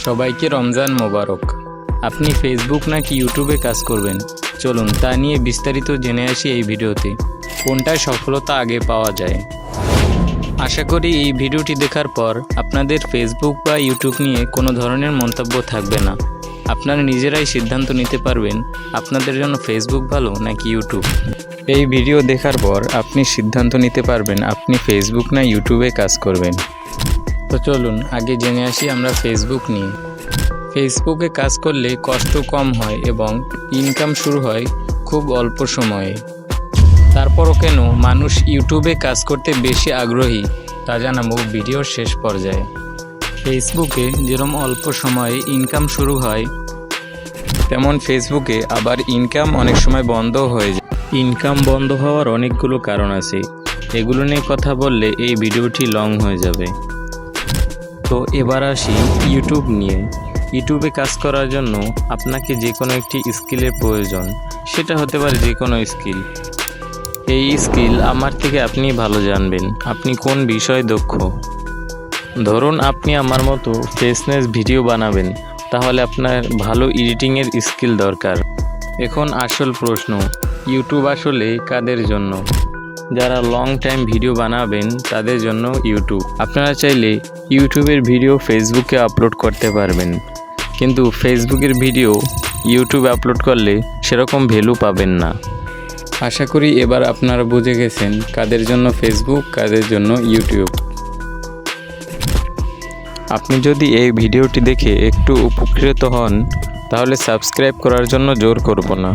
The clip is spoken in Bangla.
সবাইকে রমজান মোবারক। আপনি ফেসবুক নাকি ইউটিউবে কাজ করবেন, চলুন তা নিয়ে বিস্তারিত জেনে আসি এই ভিডিওতে। কোনটায় সফলতা আগে পাওয়া যায়। আশা করি এই ভিডিওটি দেখার পর আপনাদের ফেসবুক বা ইউটিউব নিয়ে কোনো ধরনের মন্তব্য থাকবে না। আপনারা নিজেরাই সিদ্ধান্ত নিতে পারবেন আপনাদের জন্য ফেসবুক ভালো নাকি ইউটিউব। এই ভিডিও দেখার পর আপনি সিদ্ধান্ত নিতে পারবেন আপনি ফেসবুক না ইউটিউবে কাজ করবেন। তো চলুন আগে জেনে আসি আমরা ফেসবুক নিয়ে। ফেসবুকে কাজ করলে কষ্ট কম হয় এবং ইনকাম শুরু হয় খুব অল্প সময়ে। তারপরও কেন মানুষ ইউটিউবে কাজ করতে বেশি আগ্রহী তা জানাবো ভিডিওর শেষ পর্যায়ে। ফেসবুকে যেরকম অল্প সময়ে ইনকাম শুরু হয়, তেমন ফেসবুকে আবার ইনকাম অনেক সময় বন্ধ হয়ে যায়। ইনকাম বন্ধ হওয়ার অনেকগুলো কারণ আছে, এগুলো নিয়ে কথা বললে এই ভিডিওটি লং হয়ে যাবে। তো এবার আসি ইউটিউব নিয়ে। ইউটিউবে কাজ করার জন্য আপনাকে যে কোনো একটি স্কিলের প্রয়োজন, সেটা হতে পারে যে কোনো স্কিল। এই স্কিল আমার থেকে আপনি ভালো জানবেন আপনি কোন বিষয়ে দক্ষ। ধরুন আপনি আমার মতো ফেসনেস ভিডিও বানাবেন, তাহলে আপনার ভালো এডিটিংয়ের স্কিল দরকার। এখন আসল প্রশ্ন, ইউটিউব আসলে কাদের জন্য? যারা লং টাইম ভিডিও বানাবেন তাদের জন্য ইউটিউব। আপনারা চাইলে ইউটিউবের ভিডিও ফেসবুকে আপলোড করতে পারবেন, কিন্তু ফেসবুকের ভিডিও ইউটিউবে আপলোড করলে সেরকম ভ্যালু পাবেন না। আশা করি এবার আপনারা বুঝে গেছেন কাদের জন্য ফেসবুক, কাদের জন্য ইউটিউব। আপনি যদি এই ভিডিওটি দেখে একটু উপকৃত হন, তাহলে সাবস্ক্রাইব করার জন্য জোর করব না।